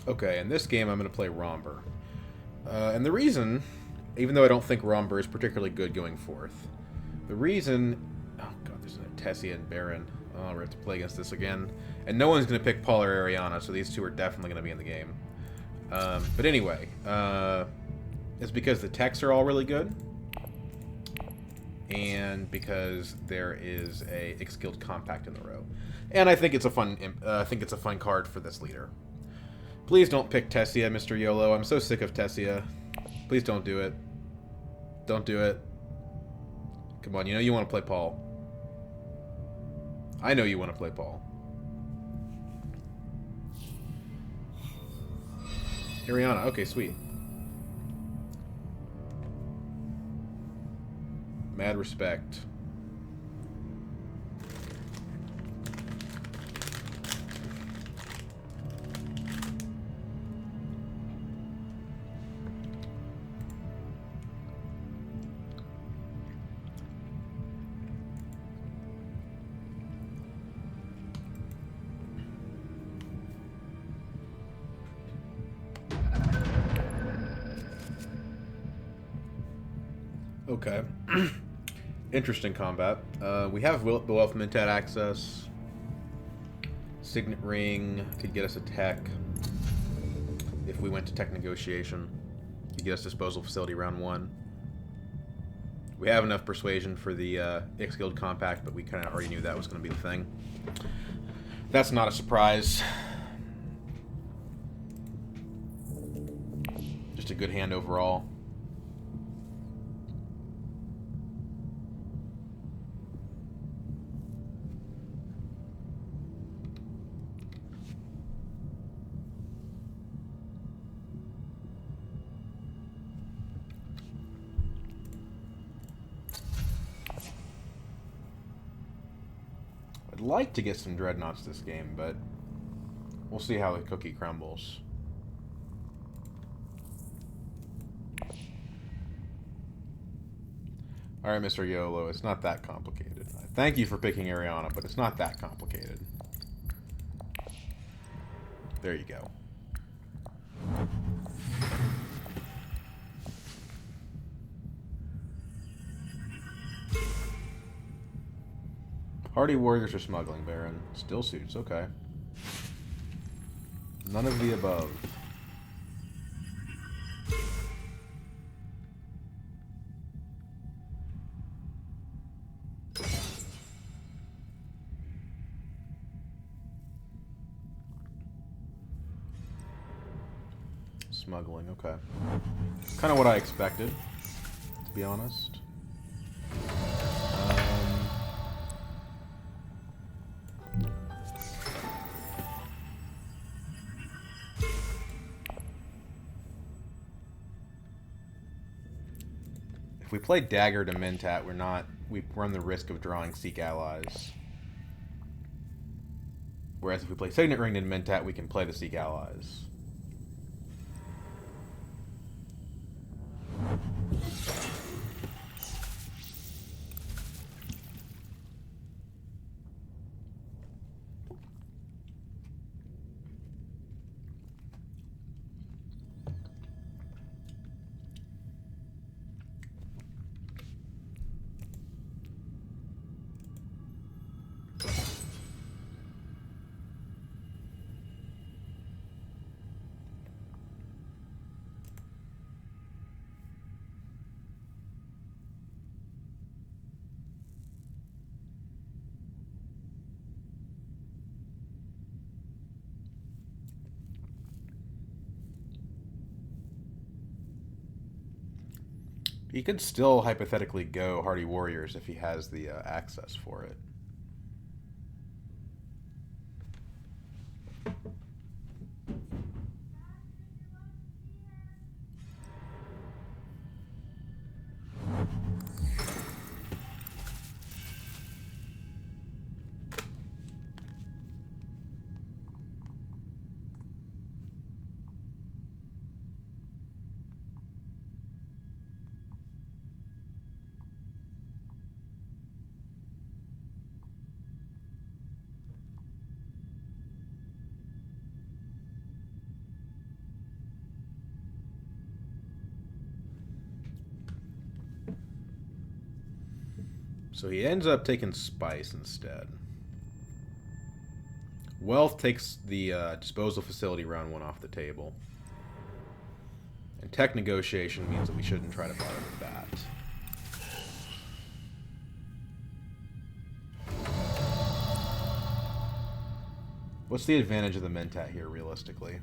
Okay, in this game I'm going to play Romber. And the reason, even though I don't think Romber is particularly good going forth, the reason... Oh god, there's a Tessia and Baron. Oh, we have to play against this again. And no one's going to pick Paul or Ariana, so these two are definitely going to be in the game. But anyway, it's because the techs are all really good. And because there is a Ix-Guild Compact in the row. And I think it's a fun card for this leader. Please don't pick Tessia, Mr. YOLO. I'm so sick of Tessia. Please don't do it. Don't do it. Come on, you know you want to play Paul. I know you want to play Paul. Ariana, okay, sweet. Mad respect. Okay. Interesting combat. We have the Wealth Mentat access. Signet Ring could get us a tech. If we went to tech negotiation. Could get us disposal facility round 1. We have enough persuasion for the Ix-Guild Compact, but we kind of already knew that was going to be the thing. That's not a surprise. Just a good hand overall. I'd like to get some Dreadnoughts this game, but we'll see how the cookie crumbles. Alright, Mr. YOLO, it's not that complicated. Thank you for picking Ariana, but it's not that complicated. There you go. Hardy Warriors are smuggling, Baron. Still suits, okay. None of the above. Smuggling, okay. Kind of what I expected, to be honest. If we play Dagger to Mentat, we run the risk of drawing Seek Allies. Whereas if we play Signet Ring to Mentat, we can play the Seek Allies. He could still hypothetically go Hardy Warriors if he has the access for it. So he ends up taking Spice instead. Wealth takes the disposal facility round 1 off the table. And tech negotiation means that we shouldn't try to bother with that. What's the advantage of the Mentat here, realistically?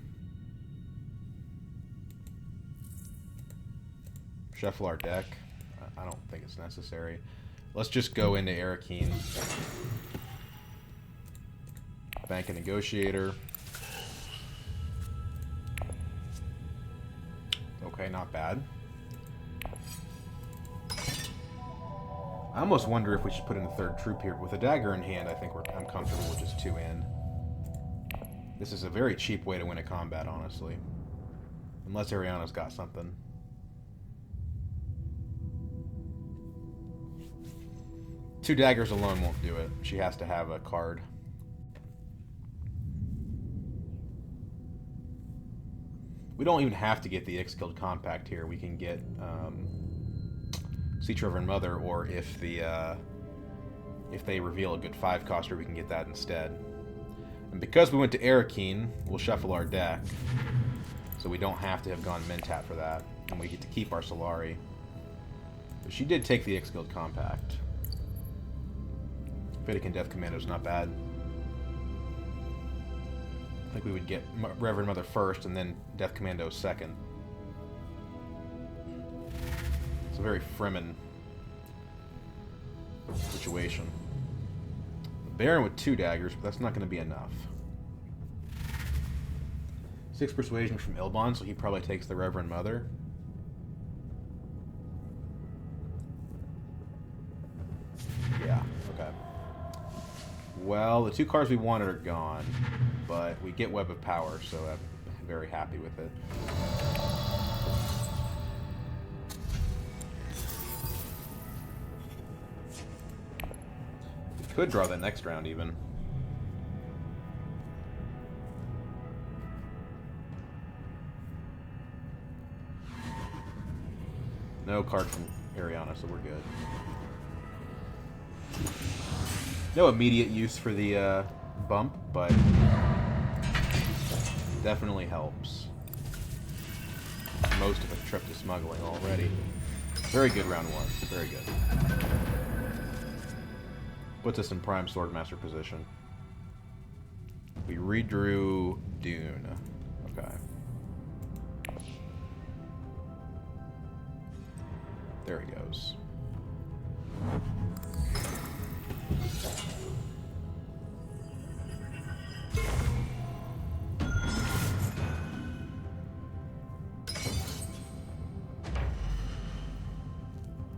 Shuffle our deck. I don't think it's necessary. Let's just go into Arakeen. Bank a Negotiator. Okay, not bad. I almost wonder if we should put in a 3rd troop here. With a dagger in hand, I think I'm comfortable with just 2 in. This is a very cheap way to win a combat, honestly. Unless Ariana's got something. Two daggers alone won't do it. She has to have a card. We don't even have to get the Ix-Guild Compact here. We can get Siege Reverend Mother, or if they reveal a good 5-coster, we can get that instead. And because we went to Arakeen, we'll shuffle our deck, so we don't have to have gone Mentat for that, and we get to keep our Solari. But she did take the Ix-Guild Compact. Vatican Death Commando's not bad. I think we would get Reverend Mother first, and then Death Commando second. It's a very Fremen situation. Baron with 2 daggers, but that's not going to be enough. 6 persuasion from Ilbon, so he probably takes the Reverend Mother. Yeah, okay. Well, the 2 cards we wanted are gone, but we get Web of Power, so I'm very happy with it. Could draw that next round, even. No card from Ariana, so we're good. No immediate use for the bump, but definitely helps. Most of a trip to smuggling already. Very good round 1. Very good. Puts us in prime Swordmaster position. We redrew Dune. Okay. There he goes.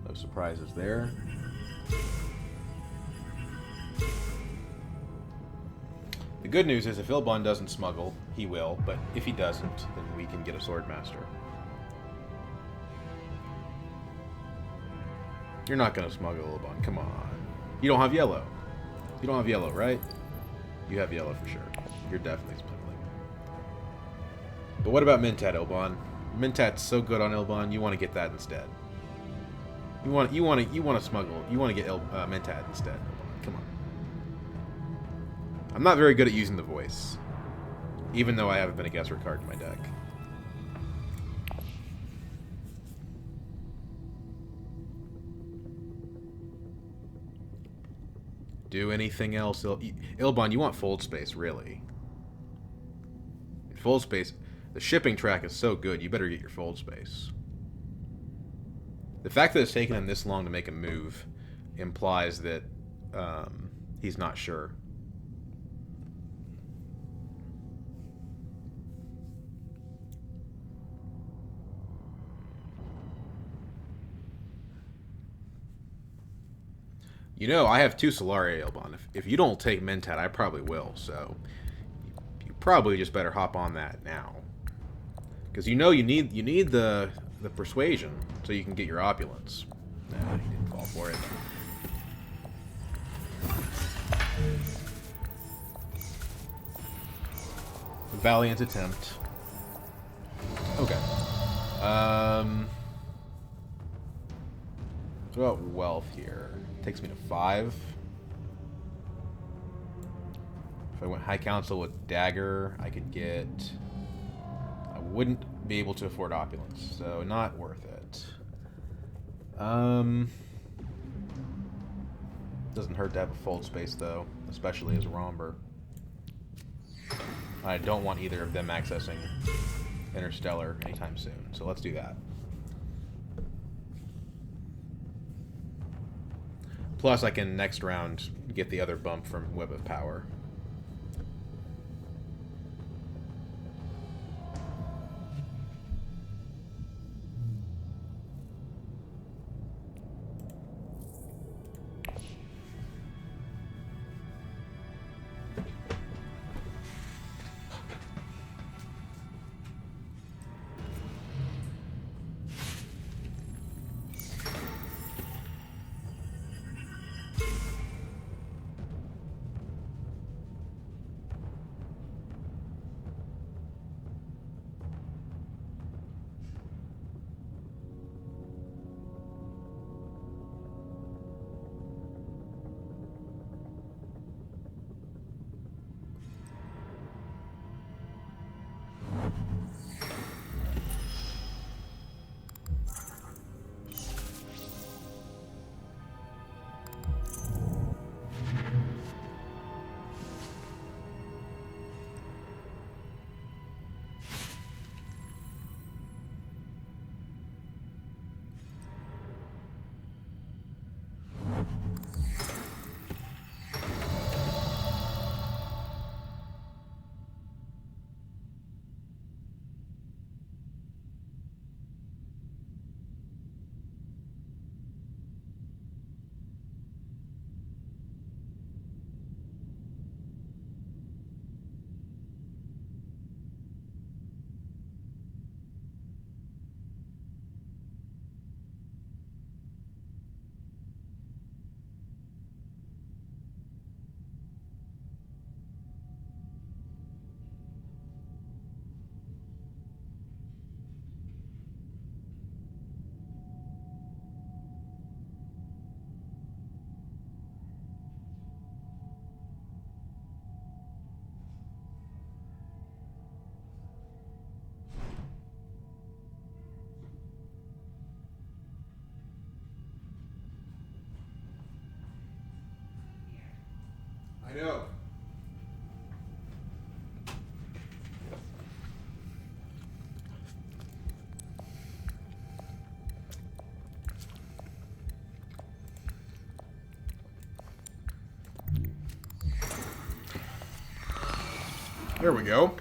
No surprises there. The good news is if Ilbon doesn't smuggle, he will, but if he doesn't, then we can get a Swordmaster. You're not going to smuggle Ilbon, come on. You don't have yellow. You don't have yellow, right? You have yellow for sure. You're definitely smuggling. But what about Mentat, Ilbon? Mentat's so good on Ilbon, you want to get that instead. You want to smuggle. You want to get Mentat instead. Come on. I'm not very good at using the voice, even though I haven't been a guesser card in my deck. Do anything else, Ilbon? You want fold space, really? Fold space. The shipping track is so good. You better get your fold space. The fact that it's taken him this long to make a move implies that he's not sure. You know, I have 2 Solari, Ilbon. If you don't take Mentat, I probably will, so you probably just better hop on that now. Because you know you need the persuasion so you can get your opulence. Nah, he didn't fall for it. Valiant attempt. Okay. What about wealth here? Takes me to 5. If I went High Council with Dagger, I could get... I wouldn't be able to afford Opulence, so not worth it. Doesn't hurt to have a fold space, though, especially as a Romber. I don't want either of them accessing Interstellar anytime soon, so let's do that. Plus, I can next round get the other bump from Web of Power. I know. There we go.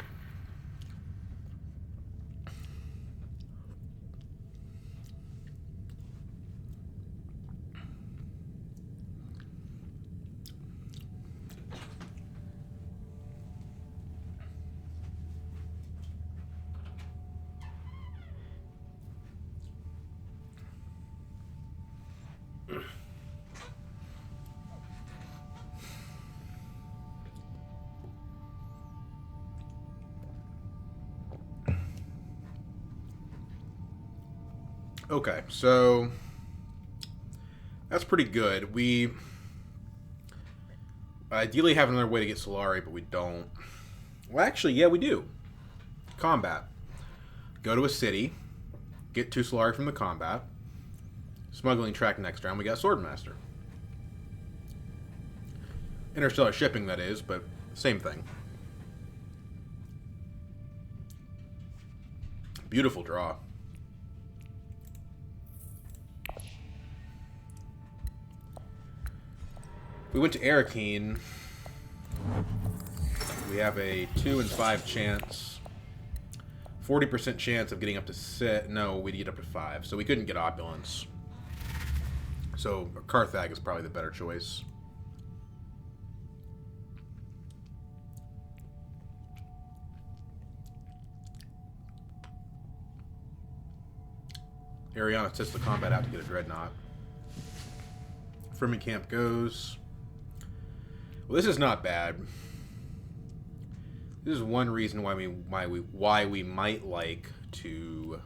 Okay, so that's pretty good. We ideally have another way to get Solari, but we don't. Well, actually, yeah, we do. Combat. Go to a city, get 2 Solari from the combat. Smuggling track next round, we got Swordmaster. Interstellar shipping, that is, but same thing. Beautiful draw. We went to Arakeen. We have a 2 in 5 chance. 40% chance of getting up to 6. No, we'd get up to 5. So we couldn't get Opulence. So Carthag is probably the better choice. Ariana sets the combat out to get a Dreadnought. Firming Camp goes. Well, this is not bad. This is one reason why we might like to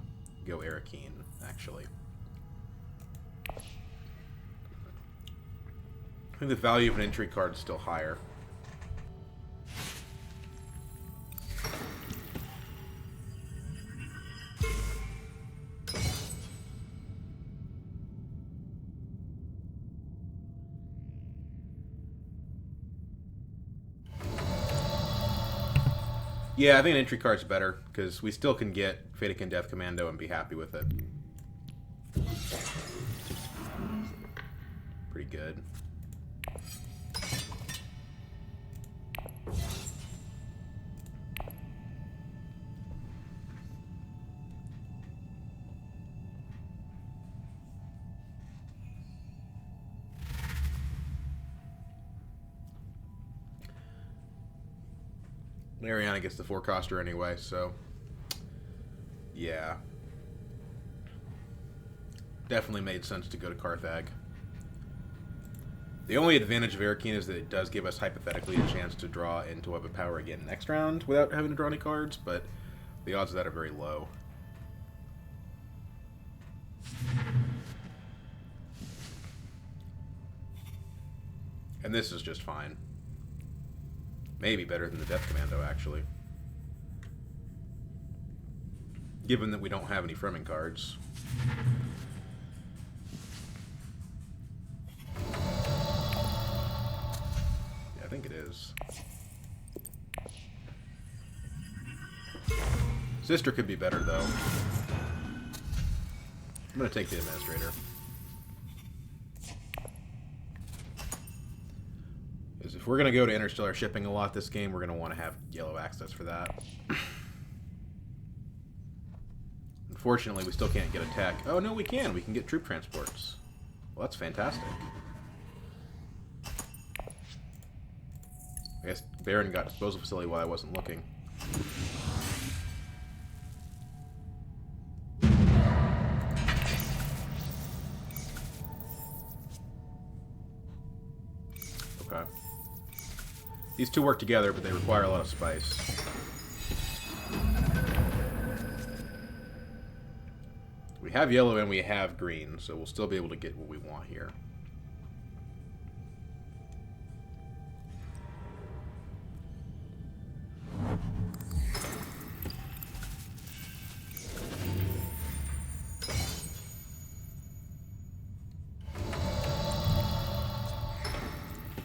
go Arakeen, actually. think the value of an entry card is still higher. Yeah, I think an entry card's better, because we still can get Fatakin Death Commando and be happy with it. Pretty good. Ariana gets the 4-coster anyway, so yeah. Definitely made sense to go to Carthag. The only advantage of Arakeen is that it does give us hypothetically a chance to draw into Web of Power again next round without having to draw any cards, but the odds of that are very low. And this is just fine. Maybe better than the Death Commando, actually. Given that we don't have any Fremen cards. Yeah, I think it is. Sister could be better, though. I'm going to take the Administrator. If we're going to go to interstellar shipping a lot this game, we're going to want to have yellow access for that. Unfortunately, we still can't get a tech. Oh, no, we can. We can get troop transports. Well, that's fantastic. I guess Baron got disposal facility while I wasn't looking. Okay. These two work together, but they require a lot of spice. We have yellow and we have green, so we'll still be able to get what we want here.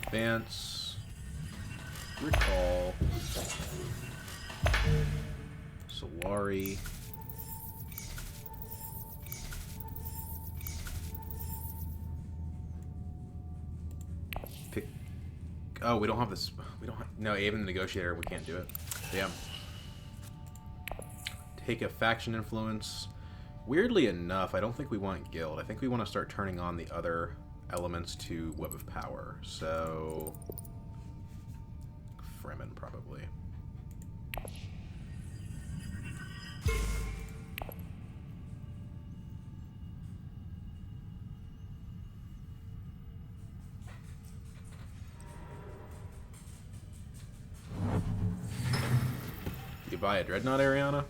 Advance. Recall. Solari. Pick. Oh, we don't have this. We don't have. No, even the negotiator, we can't do it. Damn. Take a faction influence. Weirdly enough, I don't think we want guild. I think we want to start turning on the other elements to Web of Power. So. Fremen, probably. You buy a Dreadnought, Ariana?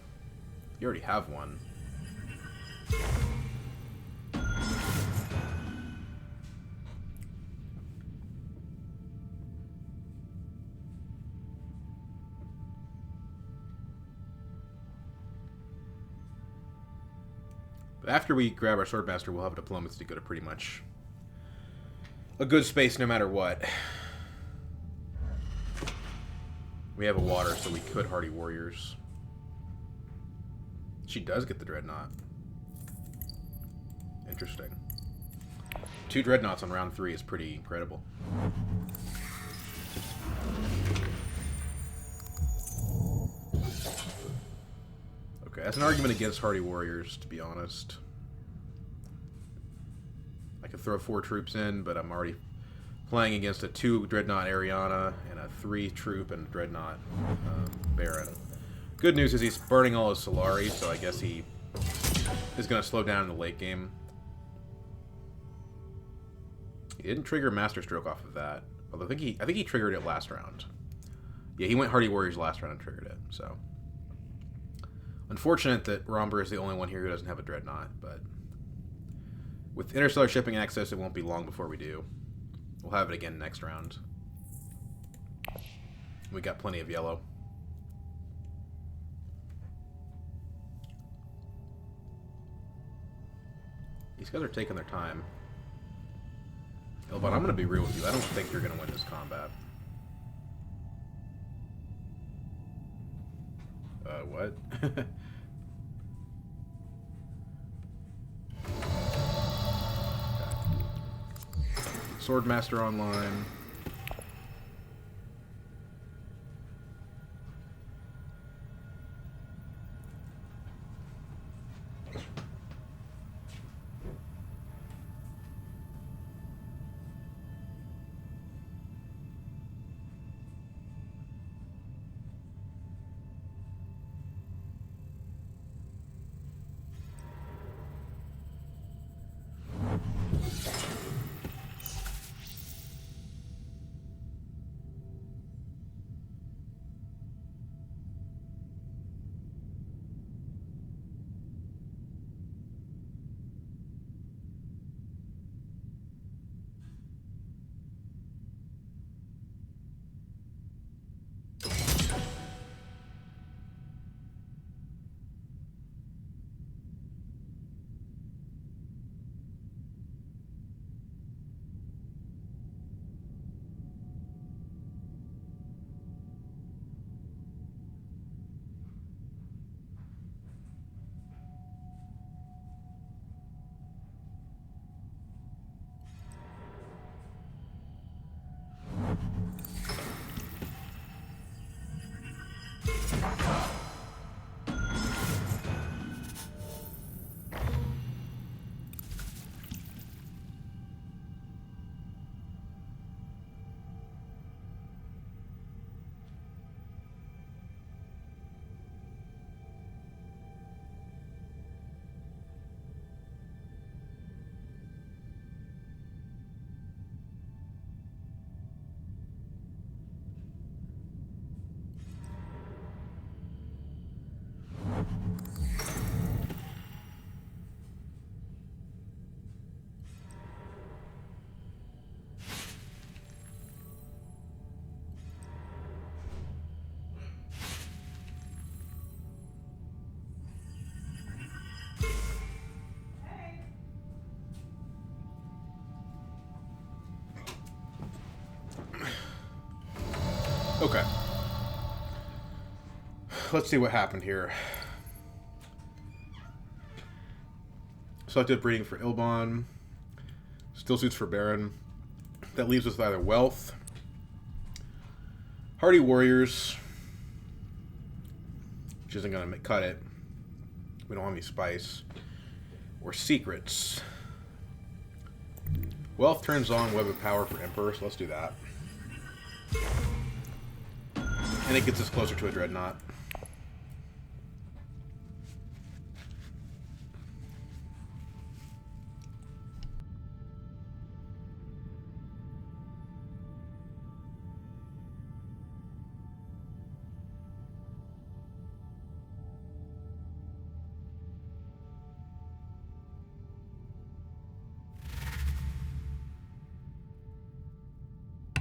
You already have one. After we grab our Swordmaster, we'll have a diplomacy to go to pretty much a good space no matter what. We have a water, so we could Hardy Warriors. She does get the Dreadnought. Interesting. 2 Dreadnoughts on round 3 is pretty incredible. Okay, that's an argument against Hardy Warriors, to be honest. I could throw 4 troops in, but I'm already playing against a 2 Dreadnought Ariana and a 3 troop and Dreadnought Baron. Good news is he's burning all his Solari, so I guess he is going to slow down in the late game. He didn't trigger Master Stroke off of that, although I think he triggered it last round. Yeah, he went Hardy Warriors last round and triggered it, so. Unfortunate that Romber is the only one here who doesn't have a Dreadnought, but with interstellar shipping access, it won't be long before we do. We'll have it again next round. We got plenty of yellow. These guys are taking their time. Ilbot, I'm going to be real with you. I don't think you're going to win this combat. What? Swordmaster online. Okay. Let's see what happened here. Selected breeding for Ilbon. Still suits for Baron. That leaves us with either Wealth, Hardy Warriors, which isn't going to cut it. We don't have any Spice. Or Secrets. Wealth turns on Web of Power for Emperor, so let's do that. And it gets us closer to a Dreadnought.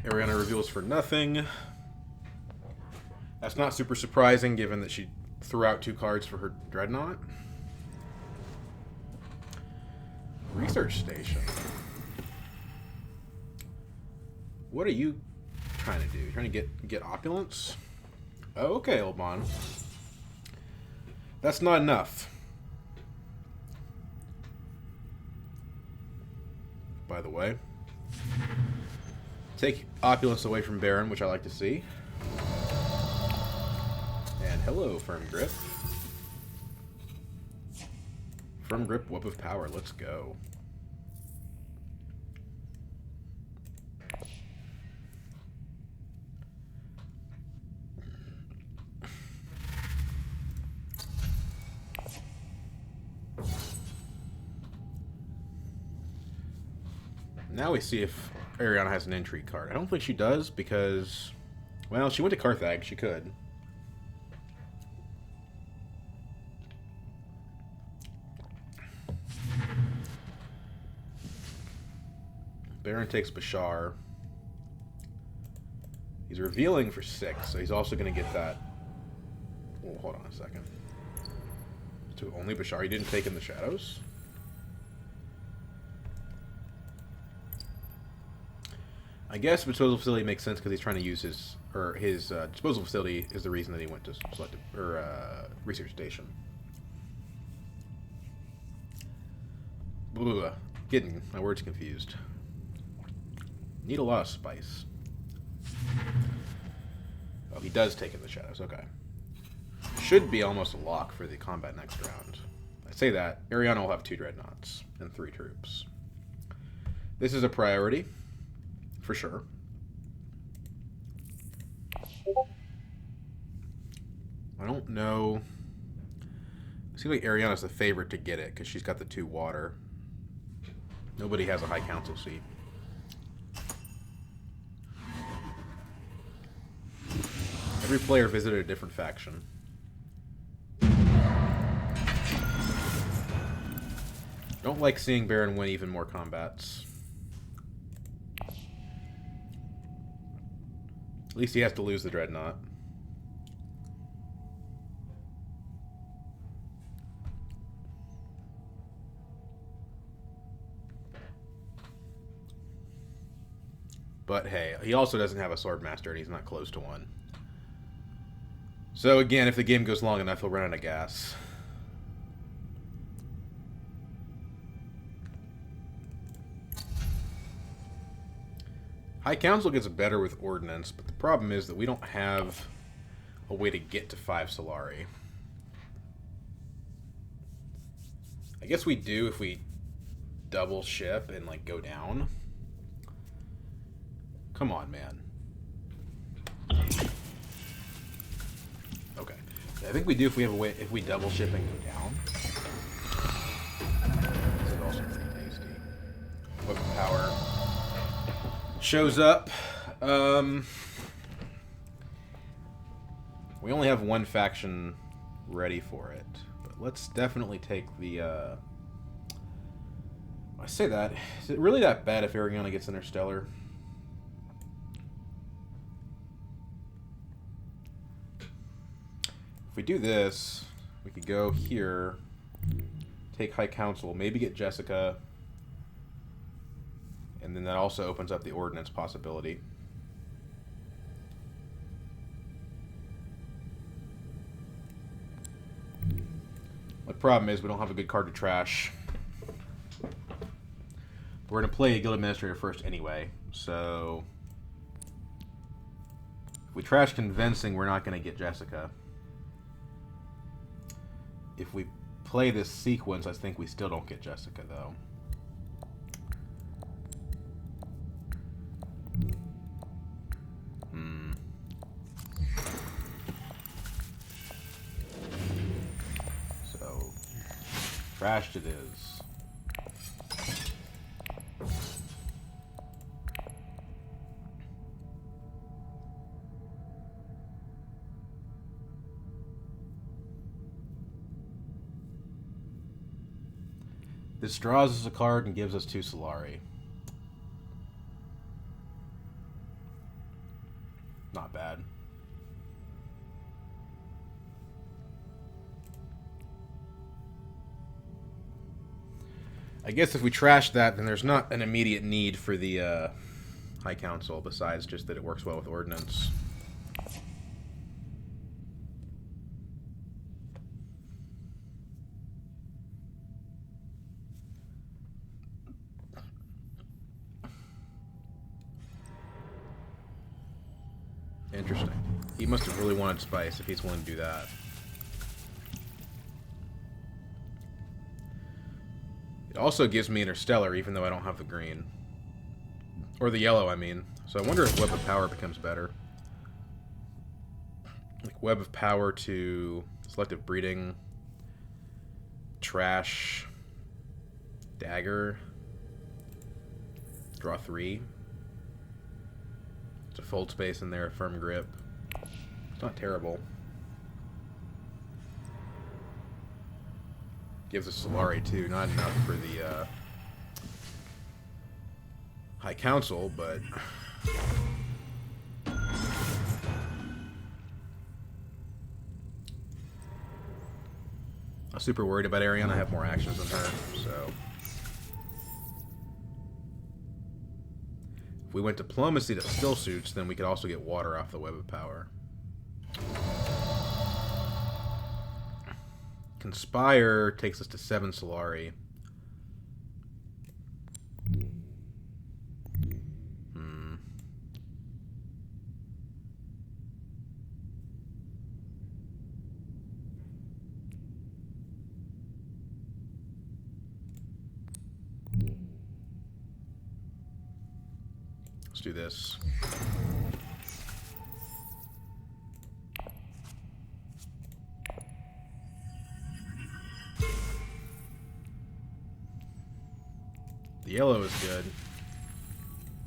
Ariana reveals for nothing. That's not super surprising, given that she threw out 2 cards for her Dreadnought. Research Station. What are you trying to do? You're trying to get opulence? Oh, okay, Ilbon. That's not enough. By the way. Take opulence away from Baron, which I like to see. And hello, Firm Grip. Firm Grip, Web of Power, let's go. Now we see if Ariana has an intrigue card. I don't think she does because, well, she went to Carthage. She could. Baron takes Bashar. He's revealing for 6, so he's also going to get that... Oh, hold on a second. To only Bashar, he didn't take in the shadows? I guess disposal facility makes sense because he's trying to use his... Or his disposal facility is the reason that he went to selective... Or, research station. Blah, getting my words confused. Need a lot of spice. Oh, he does take in the shadows. Okay. Should be almost a lock for the combat next round. I say that. Ariana will have 2 Dreadnoughts and 3 troops. This is a priority, for sure. I don't know. It seems like Ariana's the favorite to get it because she's got the 2 water. Nobody has a High Council seat. Every player visited a different faction. Don't like seeing Baron win even more combats. At least he has to lose the Dreadnought. But hey, he also doesn't have a Swordmaster and he's not close to one. So again, if the game goes long enough, he'll run out of gas. High Council gets better with Ordnance, but the problem is that we don't have a way to get to 5 Solari. I guess we do if we double ship and like go down. Come on, man. Okay. I think we do if we have a way, if we double ship and go down. This is also pretty tasty. Whip of Power shows up. We only have 1 faction ready for it. But let's definitely take the... I say that. Is it really that bad if Ariana gets Interstellar? If we do this, we could go here, take High Council, maybe get Jessica, and then that also opens up the Ordnance possibility. The problem is we don't have a good card to trash. We're going to play a Guild Administrator first anyway, so if we trash Convincing, we're not going to get Jessica. If we play this sequence, I think we still don't get Jessica, though. So, trashed it is. This draws us a card and gives us 2 Solari. Not bad. I guess if we trash that, then there's not an immediate need for the High Council, besides just that it works well with Ordnance. Interesting. He must have really wanted spice if he's willing to do that. It also gives me Interstellar, even though I don't have the green. Or the yellow, I mean. So I wonder if Web of Power becomes better. Like Web of Power to Selective Breeding, Trash, Dagger, draw 3. It's a Fold Space in there, Firm Grip. It's not terrible. Gives us Solari too, not enough for the High Council, but super worried about Ariane. I have more actions than her, so... If we went Diplomacy that still suits, then we could also get water off the Web of Power. Conspire takes us to 7 Solari. Let's do this. The yellow is good.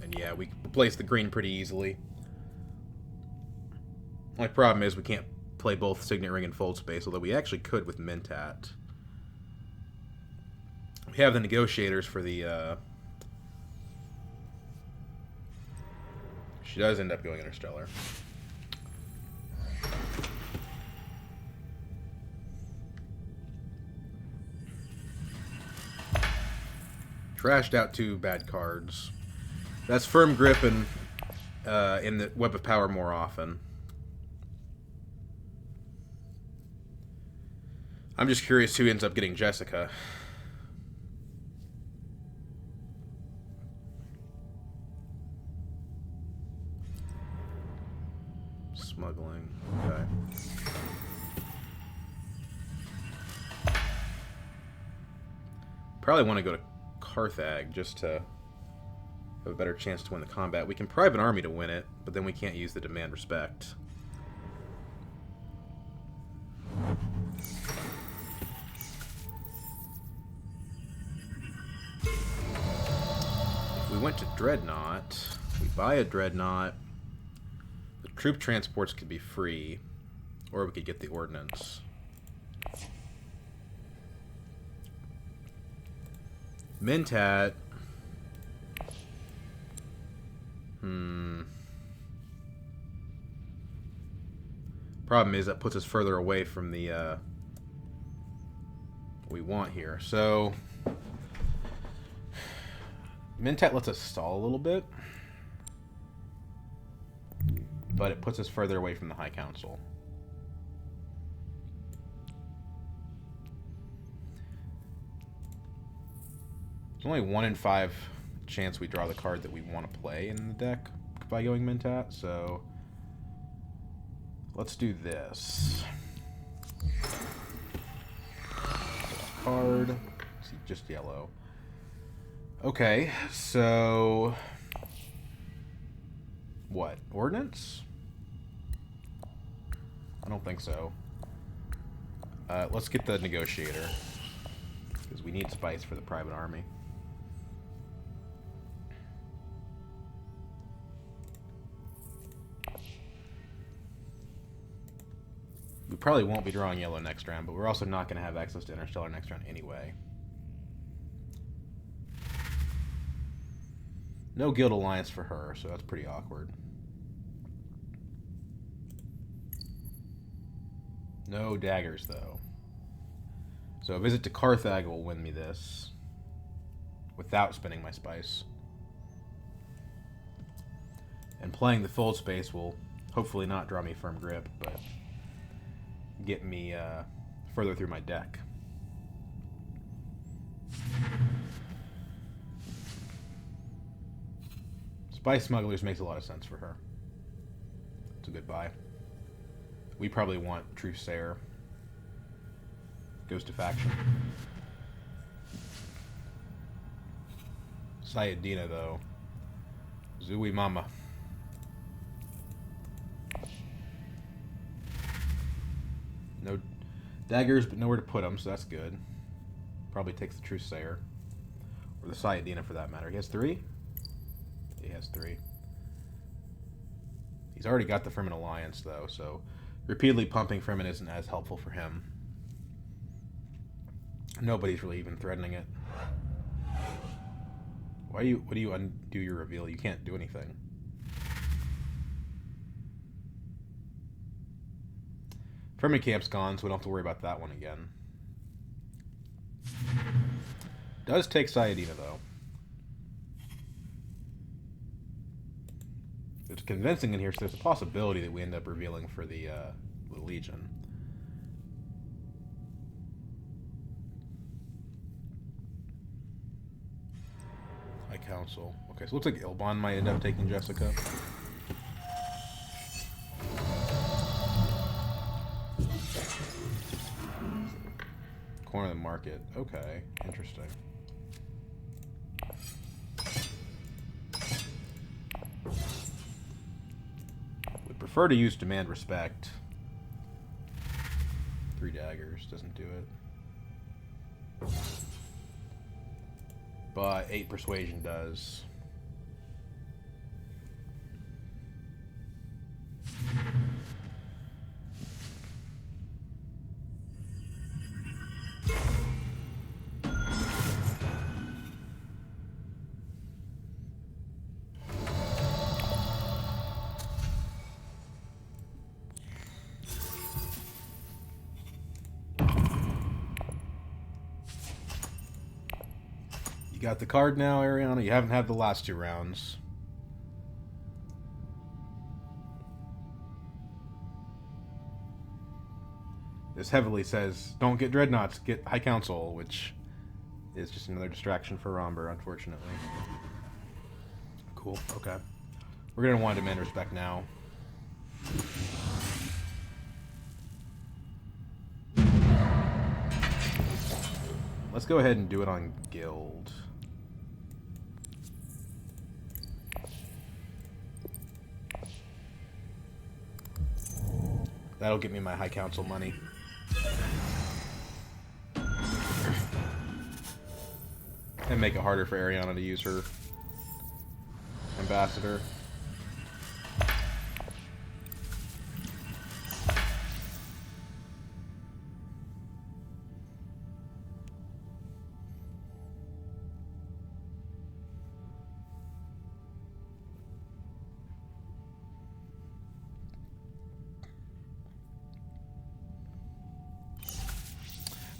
And yeah, we replace the green pretty easily. My problem is we can't play both Signet Ring and Fold Space, although we actually could with Mentat. We have the negotiators for the... She does end up going Interstellar. Trashed out 2 bad cards. That's Firm Grip and in the Web of Power more often. I'm just curious who ends up getting Jessica. Smuggling. Okay. Probably want to go to Carthag just to have a better chance to win the combat. We can private army to win it, but then we can't use the demand respect. If we went to Dreadnought, we buy a Dreadnought. The troop transports could be free, or we could get the ordnance. Mentat. Problem is that puts us further away from the what we want here. So Mentat lets us stall a little bit, but it puts us further away from the High Council. There's only 1 in 5 chance we draw the card that we want to play in the deck by going Mentat, so let's do this. Card. See, just yellow. Okay, so what? Ordnance? I don't think so. Let's get the negotiator, because we need spice for the private army. We probably won't be drawing yellow next round, but we're also not going to have access to Interstellar next round anyway. No Guild Alliance for her, so that's pretty awkward. No daggers, though. So a visit to Carthag will win me this without spending my spice. And playing the Fold Space will hopefully not draw me Firm Grip, but get me further through my deck. Spice Smugglers makes a lot of sense for her. It's a good buy. We probably want Truthsayer. Goes to faction. Sayadina, though. Zooey Mama. No daggers, but nowhere to put them, so that's good. Probably takes the Truthsayer. Or the Sayadina, for that matter. He has 3? He has 3. He's already got the Fremen Alliance, though, so repeatedly pumping Fremen isn't as helpful for him. Nobody's really even threatening it. What do you undo your reveal? You can't do anything. Fremen camp's gone, so we don't have to worry about that one again. Does take Sayadina, though. It's convincing in here, so there's a possibility that we end up revealing for the Legion. High Council. Okay, so it looks like Ilbon might end up taking Jessica. Corner of the market. Okay, interesting. Would prefer to use Demand Respect. 3 daggers doesn't do it. But 8 Persuasion does. You got the card now, Ariana? You haven't had the last 2 rounds. This heavily says, don't get Dreadnoughts, get High Council, which is just another distraction for Romber, unfortunately. Cool, okay. We're going to want to demand respect now. Let's go ahead and do it on Guild. That'll get me my High Council money. And make it harder for Ariana to use her ambassador.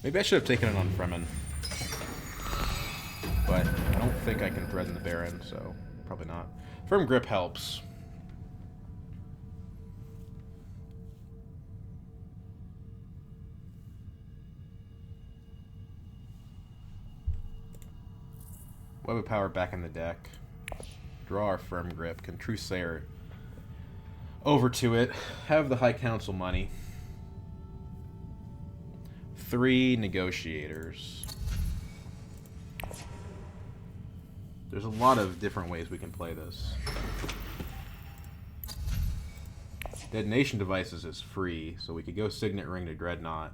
Maybe I should have taken it on Fremen. But I don't think I can threaten the Baron, so probably not. Firm Grip helps. Web of Power back in the deck. Draw our Firm Grip. Can True Slayer over to it. Have the High Council money. 3 Negotiators. There's a lot of different ways we can play this. Detonation Devices is free, so we could go Signet Ring to Dreadnought.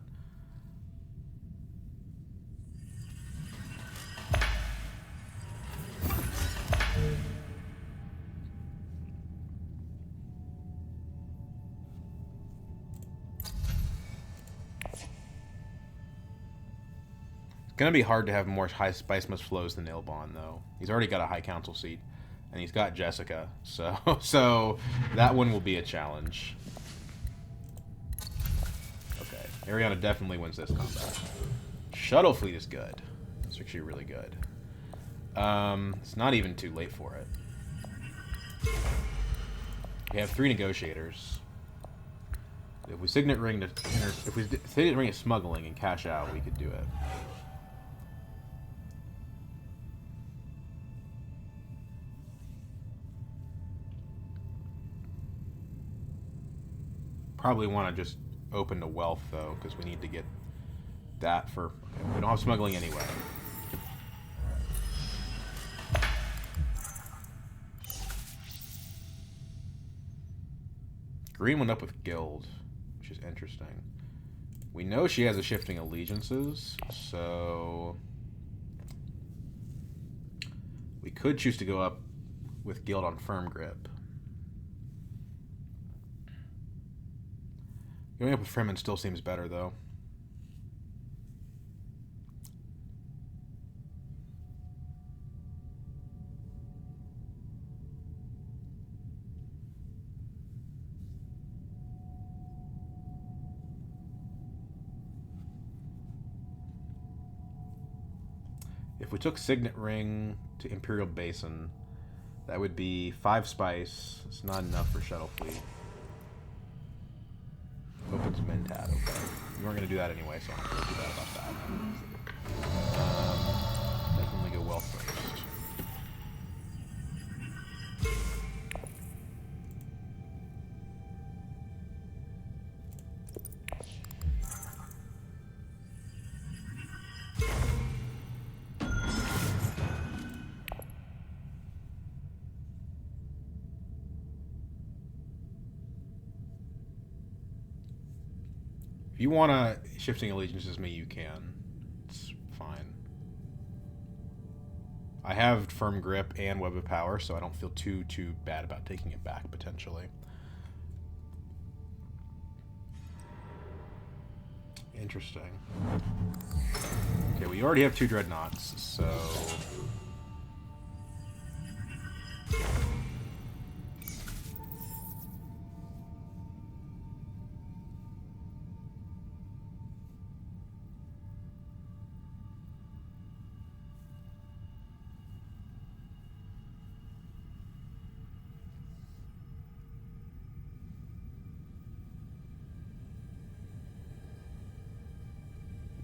It's gonna be hard to have more high Spice Must Flows than Ilbon, though. He's already got a High Council seat, and he's got Jessica, so that one will be a challenge. Okay, Ariana definitely wins this combat. Shuttle Fleet is good. It's actually really good. It's not even too late for it. We have 3 Negotiators. If we Signet Ring to if we Signet Ring is smuggling and cash out, we could do it. Probably want to just open to wealth, though, because we need to get that for... Okay, we don't have smuggling anyway. Green went up with Guild, which is interesting. We know she has a Shifting Allegiances, so... we could choose to go up with Guild on Firm Grip. Going up with Fremen still seems better, though. If we took Signet Ring to Imperial Basin, that would be 5 spice. It's not enough for Shuttle Fleet. Opens Mentat, okay. We weren't going to do that anyway, so I'm not going to do that about that. Definitely go well first. If you want to shifting allegiances me, you can. It's fine. I have firm grip and web of power, so I don't feel too bad about taking it back, potentially. Interesting. Okay, we already have 2 Dreadnoughts, so...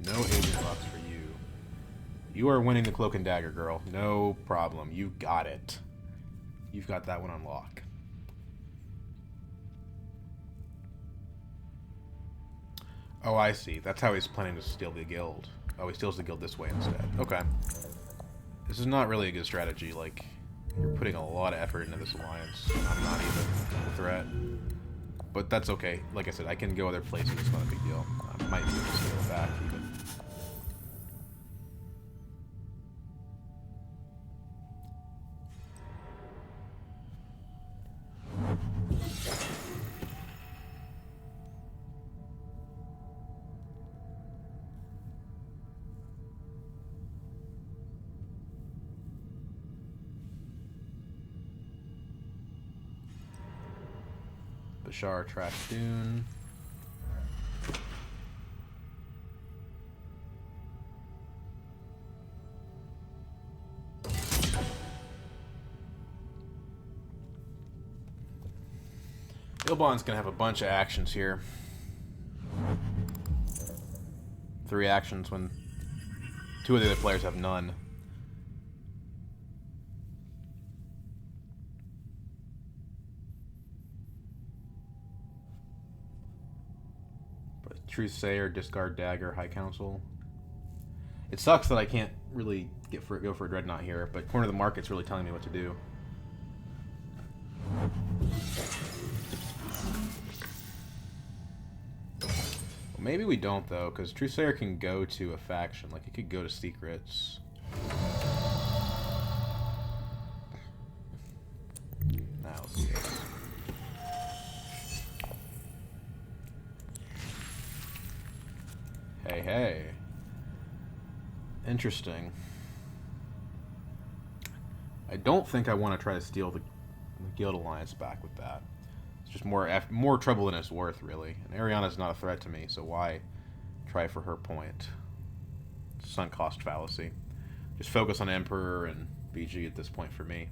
No agent bucks for you. You are winning the Cloak and Dagger, girl. No problem. You got it. You've got that one on lock. Oh, I see. That's how he's planning to steal the guild. Oh, he steals the guild this way instead. Okay. This is not really a good strategy. Like, you're putting a lot of effort into this alliance. I'm not even a threat. But that's okay. Like I said, I can go other places. It's not a big deal. I might be able to steal it back, even. Bashar, Trash Dune. Ilbon's gonna have a bunch of actions here. 3 actions when 2 of the other players have none. Truthsayer, discard dagger, High Council. It sucks that I can't really go for a Dreadnought here, but Corner of the Market's really telling me what to do. Well, maybe we don't, though, because Truthsayer can go to a faction. Like, it could go to Secrets. Now, let's see this. Hey, hey. Interesting. I don't think I want to try to steal the Guild Alliance back with that. It's just more trouble than it's worth, really. And Ariana's not a threat to me, so why try for her point? Sunk cost fallacy. Just focus on Emperor and BG at this point for me.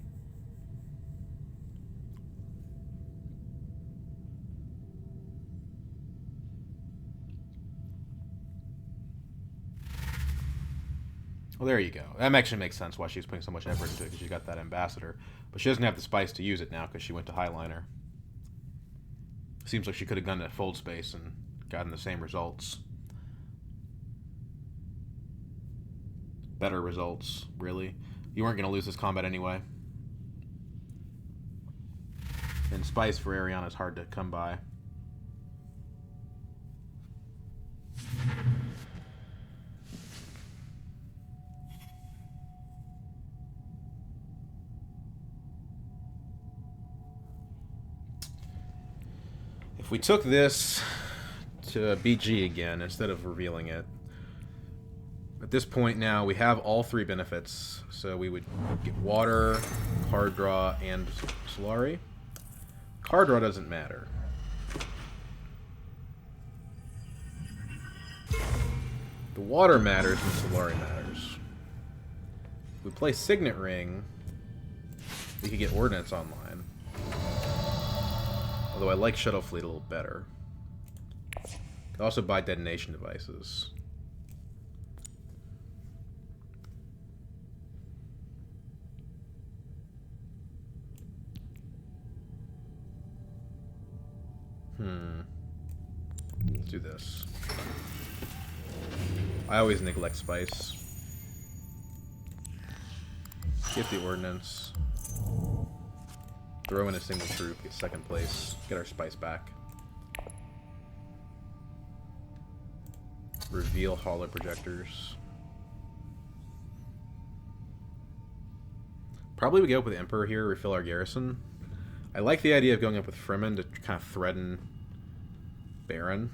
Well, there you go. That actually makes sense why she's putting so much effort into it, because she's got that ambassador. But she doesn't have the spice to use it now because she went to Highliner. Seems like she could have gone to Fold Space and gotten the same results. Better results, really. You weren't going to lose this combat anyway. And spice for Ariana is hard to come by. If we took this to BG again instead of revealing it, at this point now we have all 3 benefits. So we would get water, card draw, and Solari. Card draw doesn't matter. The water matters and Solari matters. we play Signet Ring, we could get Ordnance online. Although I like Shuttle Fleet a little better. Could also buy detonation devices. Let's do this. I always neglect spice. Get the ordnance. Throw in a single troop, get second place, get our spice back. Reveal hollow projectors. Probably we go up with Emperor here, refill our garrison. I like the idea of going up with Fremen to kind of threaten Baron.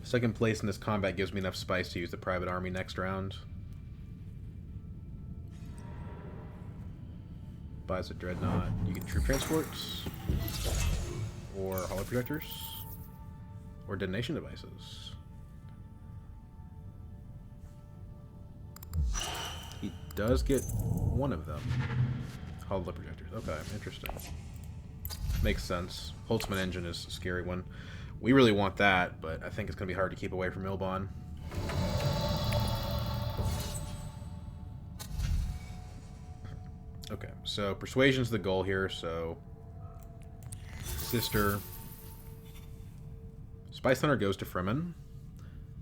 Second place in this combat gives me enough spice to use the private army next round. Buys a Dreadnought. You get troop transports. Or hollow projectors. Or detonation devices. He does get one of them. Hollow projectors. Okay, interesting. Makes sense. Holtzman engine is a scary one. We really want that, but I think it's going to be hard to keep away from Ilbon. Okay, so Persuasion's the goal here, so... Sister. Spice Hunter goes to Fremen.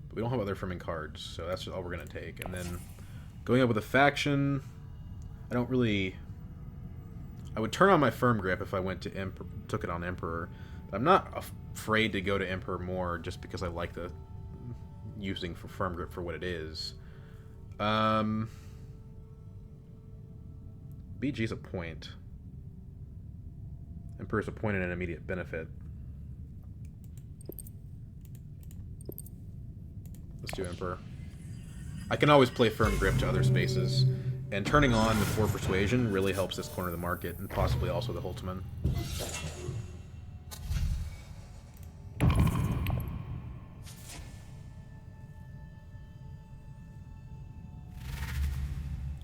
But we don't have other Fremen cards, so that's all we're going to take. And then going up with a faction... I don't really... I would turn on my Firm Grip if I went to took it on Emperor. I'm not afraid to go to Emperor more just because I like the using for Firm Grip for what it is. BG's a point. Emperor's a point and an immediate benefit. Let's do Emperor. I can always play Firm Grip to other spaces, and turning on the 4 Persuasion really helps this corner of the market, and possibly also the Holtzman.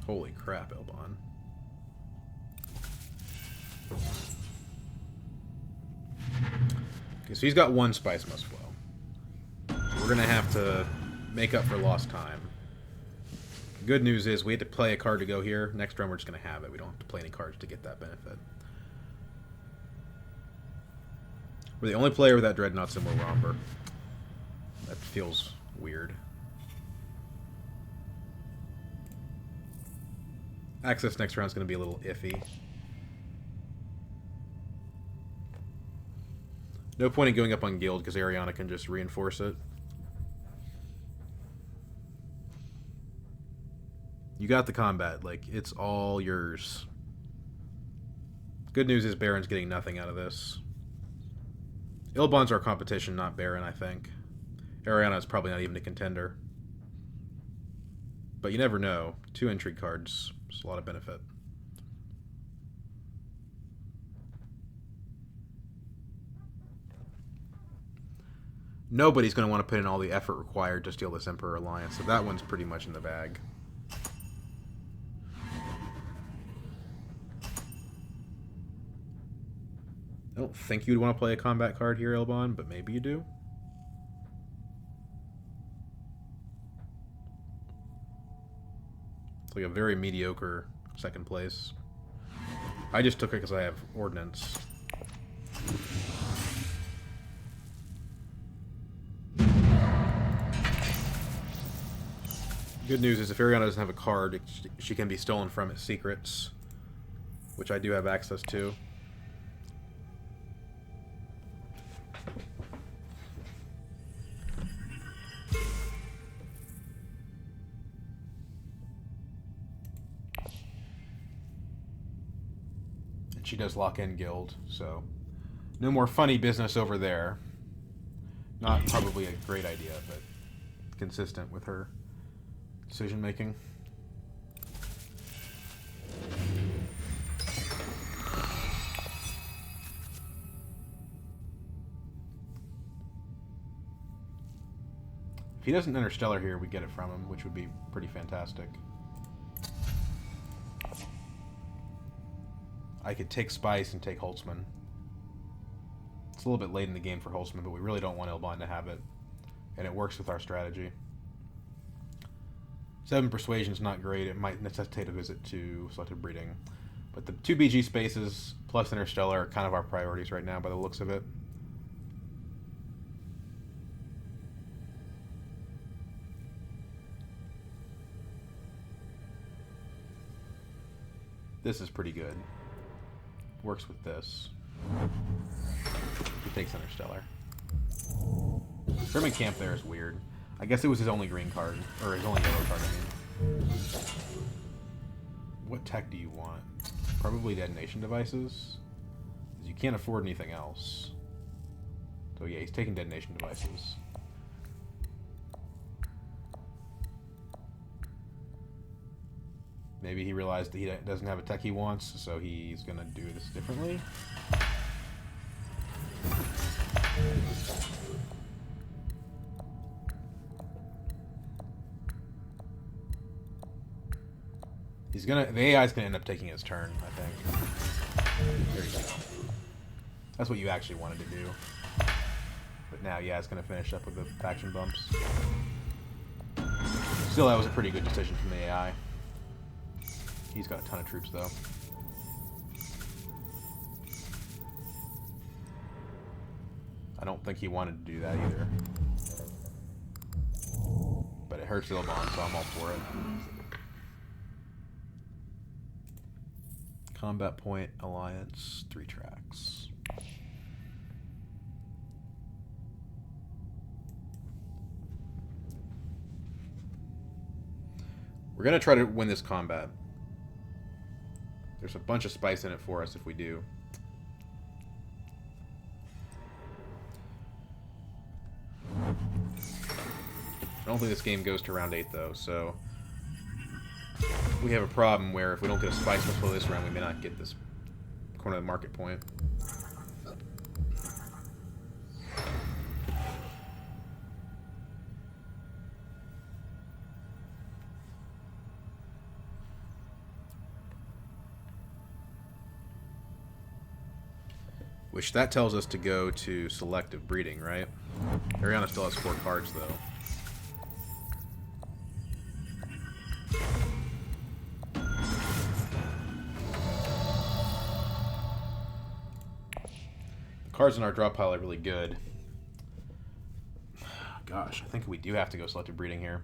Holy crap, Ilbon. Okay, so he's got 1 Spice Must Flow. We're going to have to make up for lost time. The good news is we had to play a card to go here. Next round we're just going to have it. We don't have to play any cards to get that benefit. We're the only player without Dreadnoughts and we're Romber. That feels weird. Access next round is going to be a little iffy. No point in going up on Guild because Ariana can just reinforce it. You got the combat. Like, it's all yours. Good news is Baron's getting nothing out of this. Ilbon's our competition, not Baron, I think. Ariana is probably not even a contender. But you never know. 2 intrigue cards. It's a lot of benefit. Nobody's going to want to put in all the effort required to steal this Emperor Alliance, so that one's pretty much in the bag. I don't think you'd want to play a combat card here, Ilbon, but maybe you do. It's like a very mediocre second place. I just took it because I have Ordnance. Good news is if Ariana doesn't have a card, she can be stolen from its secrets, which I do have access to. And she does lock in Guild, so no more funny business over there. Not probably a great idea, but consistent with her decision making. If he doesn't Interstellar here, we get it from him, which would be pretty fantastic. I could take Spice and take Holtzman. It's a little bit late in the game for Holtzman, but we really don't want Ilbon to have it. And it works with our strategy. 7 Persuasion is not great. It might necessitate a visit to Selective Breeding. But the 2 BG spaces plus Interstellar are kind of our priorities right now by the looks of it. This is pretty good. Works with this. He takes Interstellar. Sherman Camp there is weird. I guess it was his only green card. Or his only yellow card, I mean. What tech do you want? Probably detonation devices. Because you can't afford anything else. So yeah, he's taking detonation devices. Maybe he realized that he doesn't have a tech he wants, so he's going to do this differently. He's gonna. The AI is gonna end up taking his turn, I think. There you go. That's what you actually wanted to do. But now, yeah, it's gonna finish up with the faction bumps. Still, that was a pretty good decision from the AI. He's got a ton of troops, though. I don't think he wanted to do that either. But it hurts Ilbon, so I'm all for it. Combat Point, Alliance, 3 tracks. We're going to try to win this combat. There's a bunch of spice in it for us if we do. I don't think this game goes to round 8, though, so we have a problem where if we don't get a spice before this round, we may not get this corner of the market point. Which that tells us to go to selective breeding, right? Ariana still has 4 cards, though. The cards in our draw pile are really good. Gosh, I think we do have to go selective breeding here.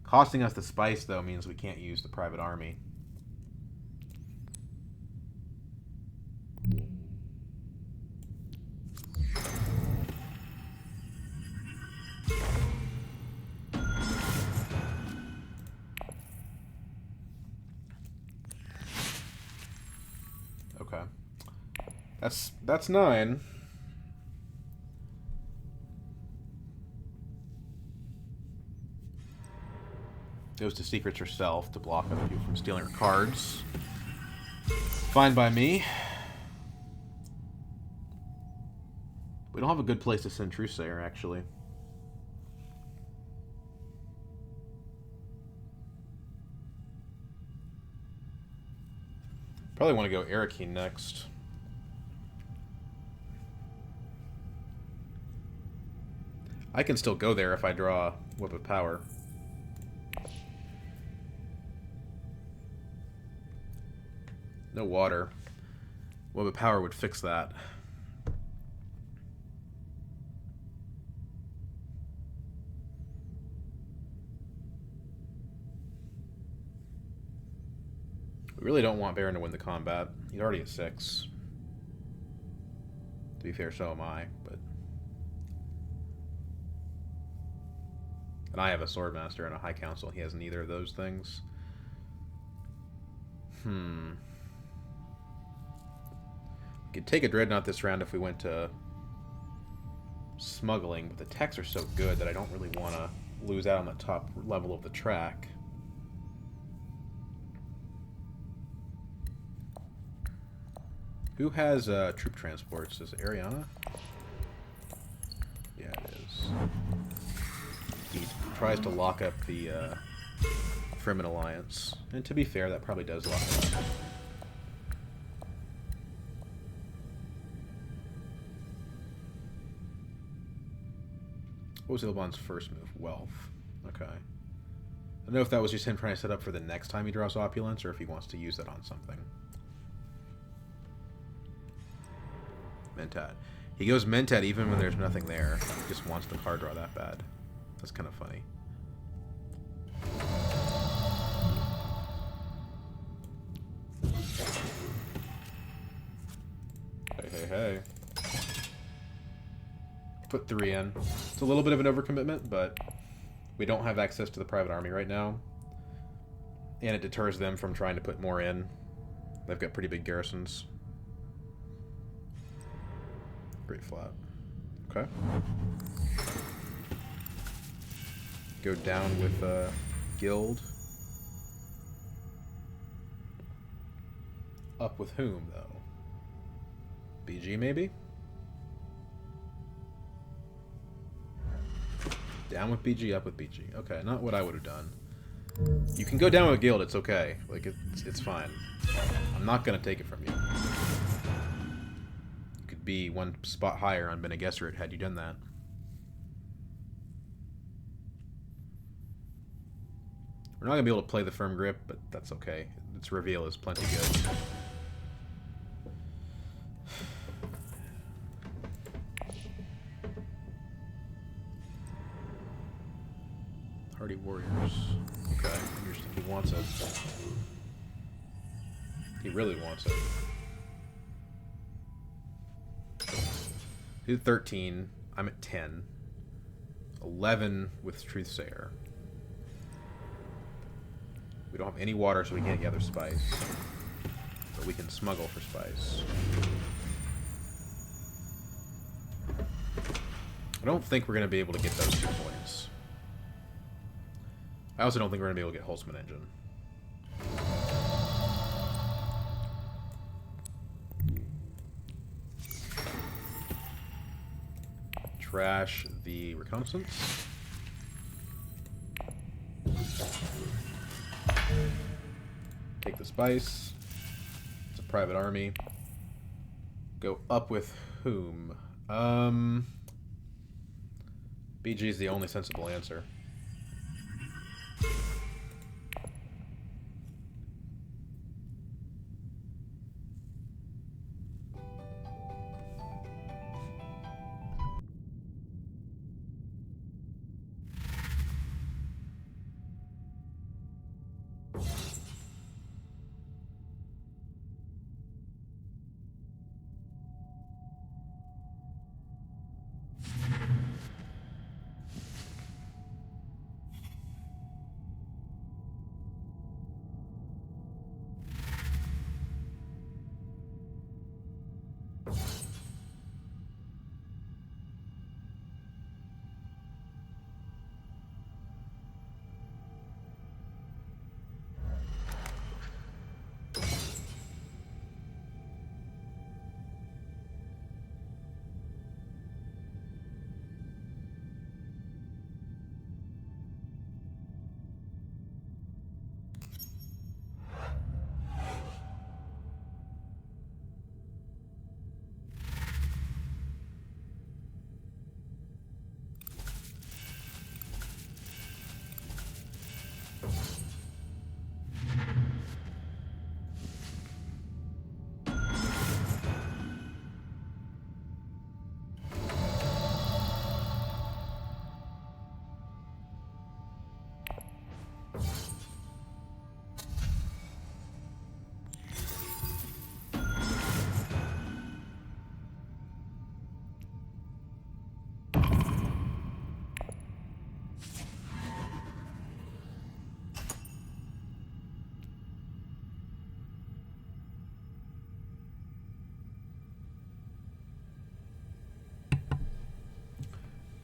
Costing us the spice, though, means we can't use the private army. Okay. That's 9. Goes to Secrets herself to block other people from stealing her cards. Fine by me. We don't have a good place to send Truesayer, actually. Probably want to go Arakeen next. I can still go there if I draw Whip of Power. No water. Whip of Power would fix that. We really don't want Baron to win the combat. He's already at 6. To be fair, so am I, but... And I have a Swordmaster and a High Council. He has neither of those things. We could take a Dreadnought this round if we went to smuggling, but the techs are so good that I don't really want to lose out on the top level of the track. Who has troop transports? Is it Ariana? Yeah, it is. tries to lock up the Fremen Alliance. And to be fair, that probably does lock it up. What was Ilbon's first move? Wealth. Okay. I don't know if that was just him trying to set up for the next time he draws Opulence, or if he wants to use that on something. Mentat. He goes Mentat even when there's nothing there. He just wants the card draw that bad. That's kind of funny. Hey. Put 3 in. It's a little bit of an overcommitment, but we don't have access to the private army right now. And it deters them from trying to put more in. They've got pretty big garrisons. Great flat. Okay. Go down with Guild. Up with whom, though? BG, maybe? Down with BG, up with BG. Okay, not what I would have done. You can go down with Guild, it's okay. Like, it's fine. I'm not gonna take it from you. You could be one spot higher on Bene Gesserit had you done that. We're not gonna be able to play the Firm Grip, but that's okay. Its reveal is plenty good. Hardy Warriors. Okay, interesting. He wants it. He really wants it. He's at 13. I'm at 10. 11 with Truthsayer. We don't have any water, so we can't gather spice. But we can smuggle for spice. I don't think we're going to be able to get those 2 points. I also don't think we're going to be able to get Holtzman Engine. Trash the Reconnaissance. Take the spice. It's a private army. Go up with whom? BG is the only sensible answer.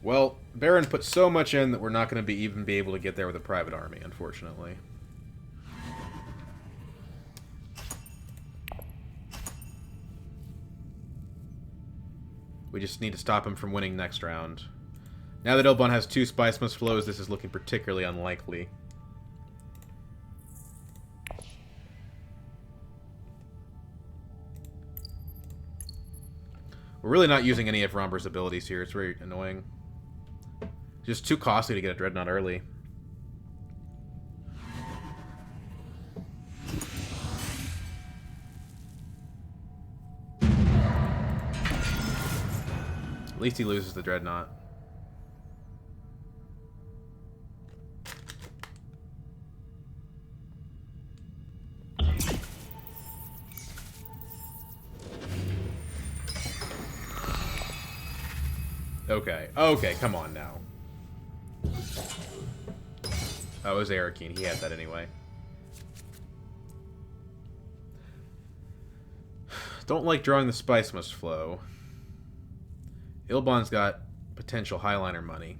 Well, Baron put so much in that we're not going to even be able to get there with a private army, unfortunately. We just need to stop him from winning next round. Now that Ilbon has 2 Spice Must Flows, this is looking particularly unlikely. We're really not using any of Romber's abilities here. It's very annoying. Just too costly to get a Dreadnought early. At least he loses the Dreadnought. Okay. Okay, come on now. Oh, it was Arakeen. He had that anyway. Don't like drawing the Spice Must Flow. Ilbon's got potential Highliner money.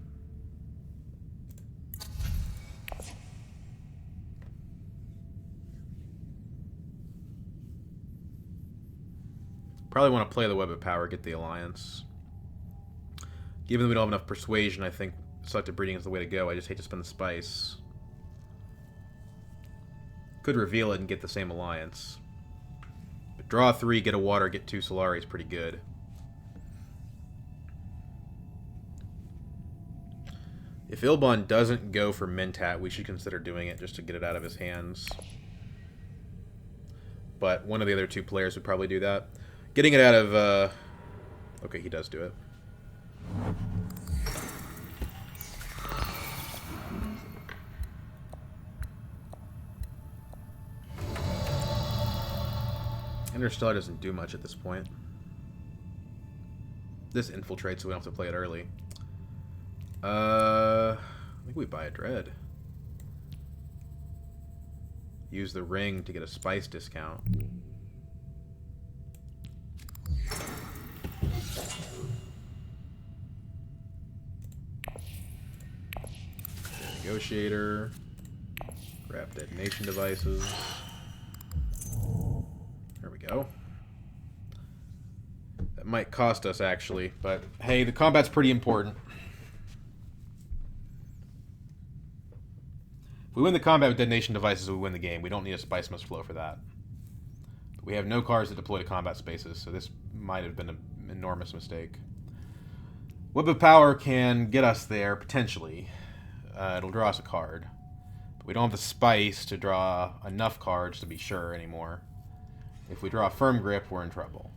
Probably want to play the Web of Power, get the Alliance. Given that we don't have enough Persuasion, I think Selective Breeding is the way to go. I just hate to spend the Spice. Could reveal it and get the same Alliance. But draw 3, get a Water, get 2 Solari is pretty good. If Ilbon doesn't go for Mentat, we should consider doing it just to get it out of his hands. But one of the other 2 players would probably do that. Getting it out of... Okay, he does do it. Interstellar doesn't do much at this point. This infiltrates, so we don't have to play it early. I think we buy a Dread. Use the ring to get a Spice discount. Negotiator. Grab detonation devices. There we go. That might cost us, actually, but hey, the combat's pretty important. If we win the combat with detonation devices, we win the game. We don't need a Spice Must Flow for that. But we have no cards that deploy to combat spaces, so this might have been an enormous mistake. Web of Power can get us there, potentially. It'll draw us a card. But we don't have the Spice to draw enough cards to be sure anymore. If we draw Firm Grip, we're in trouble.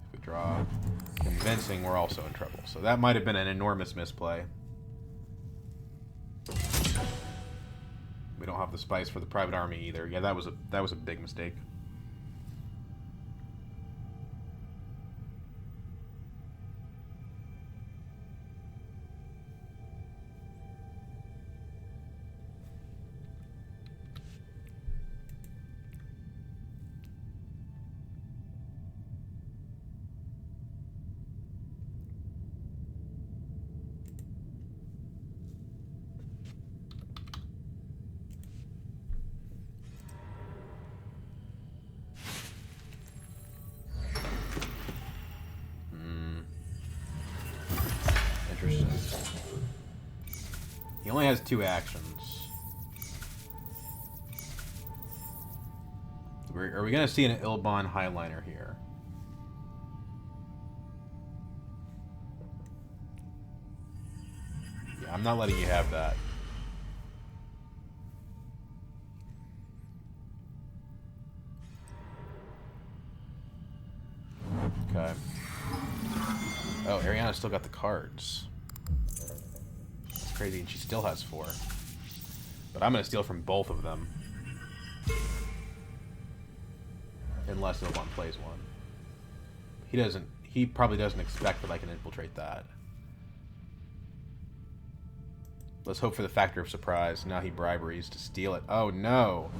If we draw Convincing, we're also in trouble. So that might have been an enormous misplay. We don't have the Spice for the Private Army either. Yeah, that was a big mistake. He only has 2 actions. Are we going to see an Ilbon Highliner here? Yeah, I'm not letting you have that. Okay. Oh, Ariana's still got the cards. Crazy, and she still has 4. But I'm going to steal from both of them. Unless Ilbon plays one. He probably doesn't expect that I can infiltrate that. Let's hope for the factor of surprise. Now he briberies to steal it. Oh no!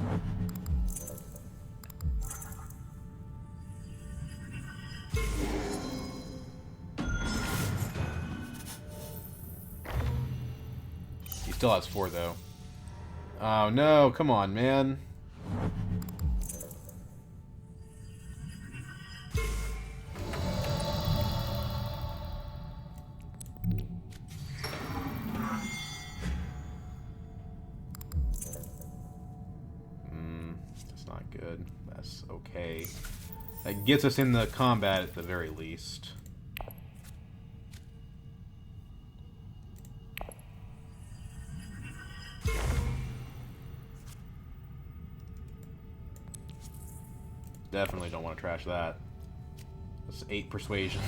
Still has 4 though. Oh no, come on, man. good. That's okay. That gets us in the combat at the very least. Definitely don't want to trash that. That's 8 persuasion.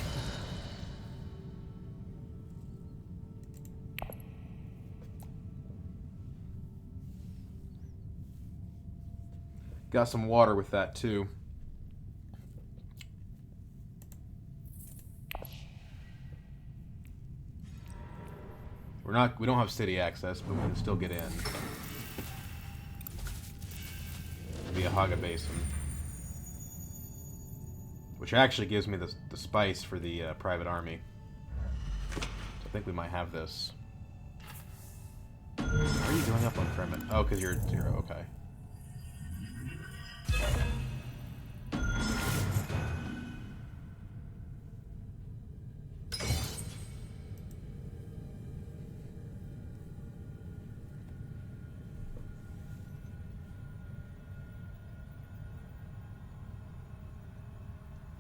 Got some water with that too. We don't have city access, but we can still get in via Haga Basin, which actually gives me the spice for the private army. So I think we might have this. Why are you going up on Fremen? Oh, because you're at 0. Okay.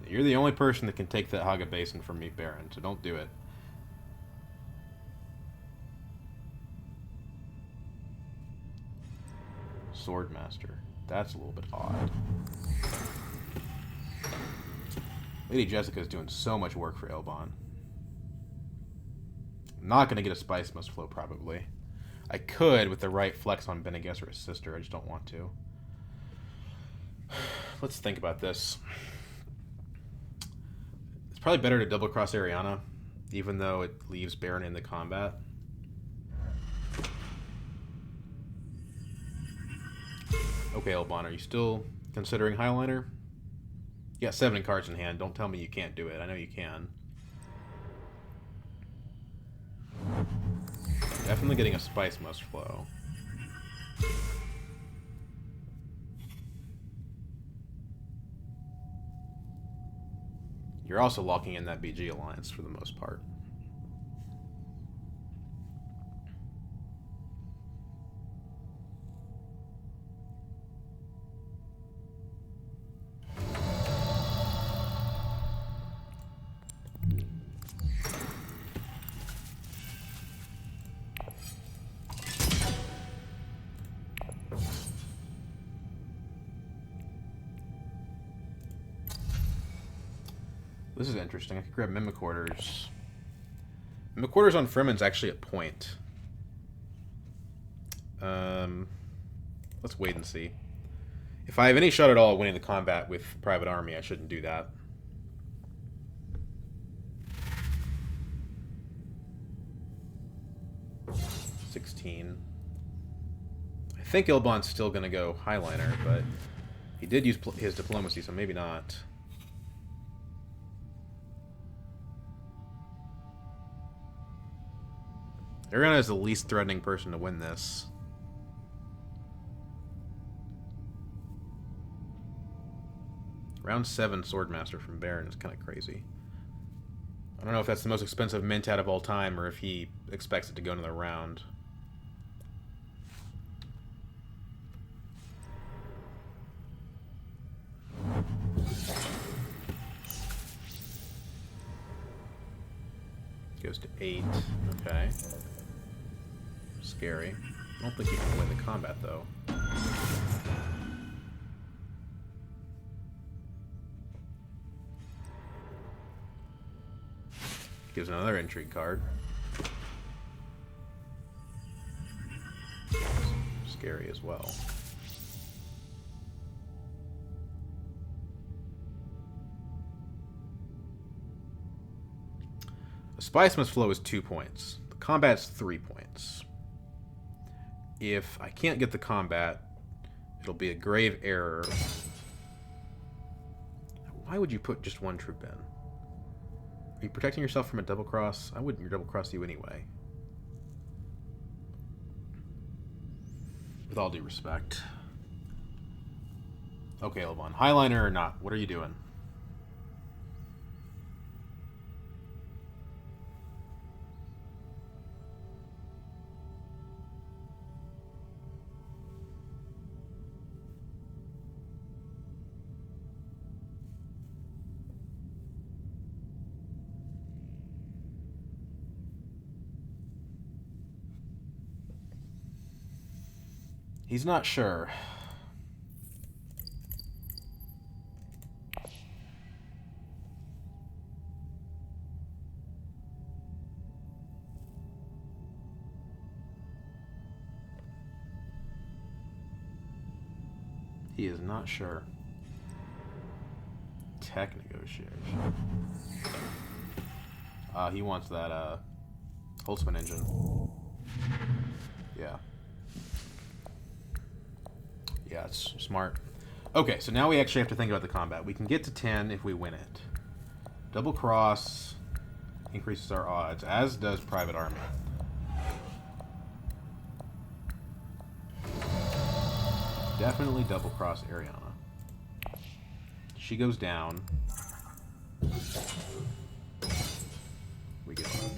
You're the only person that can take that Haga Basin from me, Baron, so don't do it. Swordmaster. That's a little bit odd. Lady Jessica's doing so much work for Elbon. I'm not going to get a Spice Must Flow, probably. I could with the right flex on Bene Gesserit's sister, I just don't want to. Let's think about this. It's probably better to double cross Ariana, even though it leaves Baron in the combat. Okay, Elbon, are you still considering Highliner? You got 7 cards in hand. Don't tell me you can't do it. I know you can. Definitely getting a Spice Must Flow. You're also locking in that BG alliance for the most part. This is interesting. I could grab Mimic Orders. Mimic Orders on Fremen's actually at point. Let's wait and see. If I have any shot at all at winning the combat with Private Army, I shouldn't do that. $16. I think Elbon's still going to go Highliner, but he did use his Diplomacy, so maybe not. Ariana is the least threatening person to win this. Round 7 Swordmaster from Baron is kind of crazy. I don't know if that's the most expensive mint out of all time or if he expects it to go another round. Goes to 8. Okay. Scary. I don't think he can win the combat, though. Gives another intrigue card. Scary as well. The Spice Must Flow is 2 points. The combat's 3 points. If I can't get the combat, it'll be a grave error. Why would you put just 1 troop in? Are you protecting yourself from a double cross? I wouldn't double cross you anyway. With all due respect. Okay, Elbon. Highliner or not? What are you doing? He's not sure. He is not sure. Tech negotiation. He wants that Holtzman engine. Yeah. Yeah, it's smart. Okay, so now we actually have to think about the combat. We can get to 10 if we win it. Double cross increases our odds, as does private army. Definitely double cross Ariana. She goes down. We go up.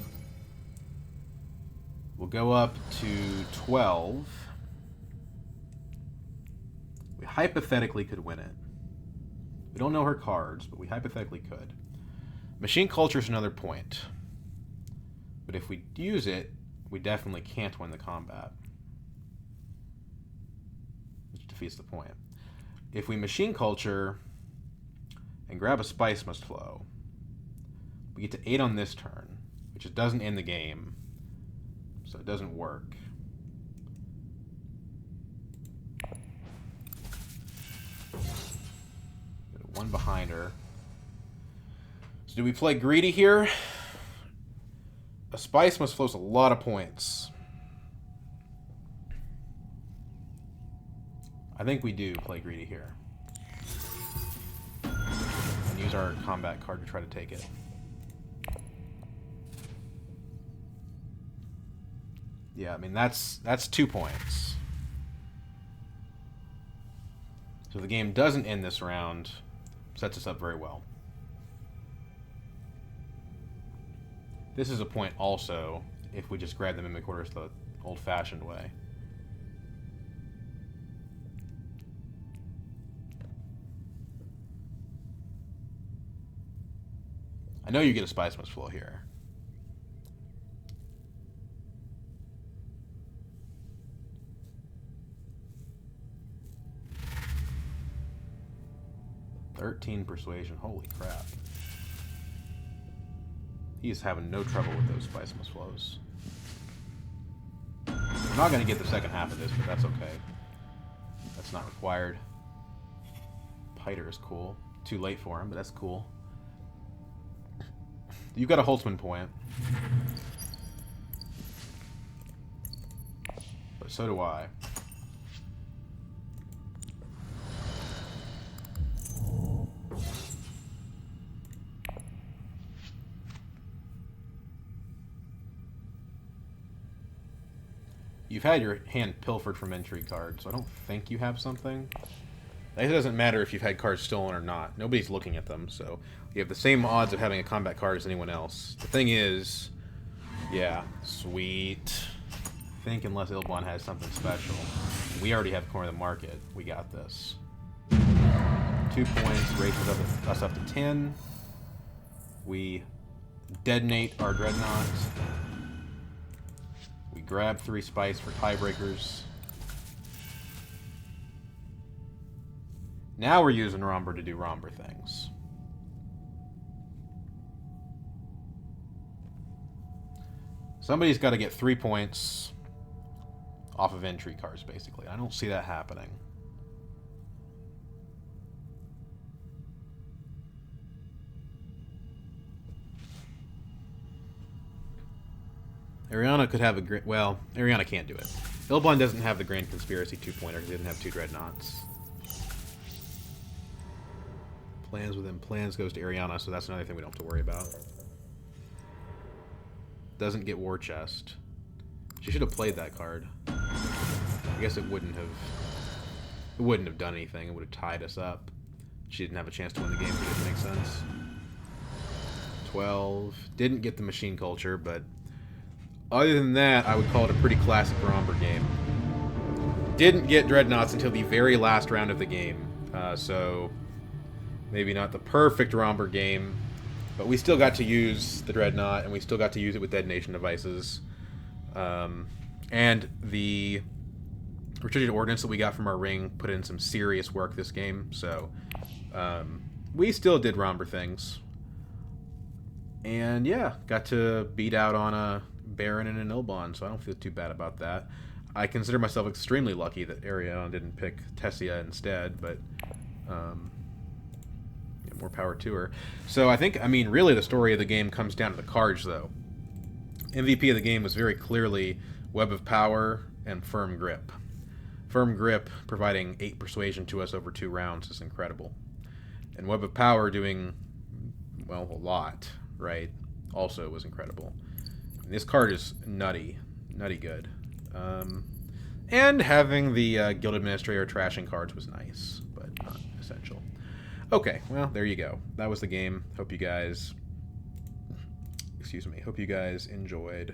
We'll go up to 12. We hypothetically could win it. We don't know her cards, but we hypothetically could. Machine culture is another point. But if we use it, we definitely can't win the combat. Which defeats the point. If we machine culture and grab a spice must flow, we get to 8 on this turn, which it doesn't end the game, so it doesn't work. Got 1 behind her. So do we play greedy here? A spice must flow a lot of points. I think we do play greedy here. And use our combat card to try to take it. Yeah, I mean, that's 2 points. So the game doesn't end this round. Sets us up very well. This is a point also if we just grab the Mimic Orders the old-fashioned way. I know you get a Spice Must Flow here. "13 persuasion, holy crap. He's having no trouble with those Spice Must Flows. We're not going to get the second half of this, but that's okay. That's not required. Piter is cool. Too late for him, but that's cool. You've got a Holtzman point. But so do I. You've had your hand pilfered from entry cards, so I don't think you have something. It doesn't matter if you've had cards stolen or not. Nobody's looking at them, so you have the same odds of having a combat card as anyone else. The thing is, yeah, sweet. I think unless Ilbon has something special. We already have corner of the market. We got this. 2 points, raises us up to 10. We detonate our Dreadnoughts. We grab 3 spice for tiebreakers. Now we're using Romber to do Romber things. Somebody's got to get 3 points off of entry cards, basically. I don't see that happening. Ariana could have a great... Well, Ariana can't do it. Ilbon doesn't have the Grand Conspiracy 2-pointer because he doesn't have 2 Dreadnoughts. Plans within plans goes to Ariana, so that's another thing we don't have to worry about. Doesn't get War Chest. She should have played that card. I guess it wouldn't have done anything. It would have tied us up. She didn't have a chance to win the game, but it didn't make sense. 12. Didn't get the machine culture, but other than that, I would call it a pretty classic Romber game. Didn't get Dreadnoughts until the very last round of the game, so maybe not the perfect Romber game, but we still got to use the Dreadnought, and we still got to use it with detonation devices. And the restricted ordnance that we got from our ring put in some serious work this game, so we still did romper things. And yeah, got to beat out on a Baron and an Ilbon, so I don't feel too bad about that. I consider myself extremely lucky that Ariana didn't pick Tessia instead, but yeah, more power to her. So I think, I mean, really the story of the game comes down to the cards, though. MVP of the game was very clearly Web of Power and Firm Grip. Firm Grip providing 8 persuasion to us over 2 rounds is incredible. And Web of Power doing, well, a lot, right? Also was incredible. And this card is nutty good. And having the Guild Administrator trashing cards was nice, but not essential. Okay, well, there you go. That was the game. Hope you guys... Excuse me. Hope you guys enjoyed.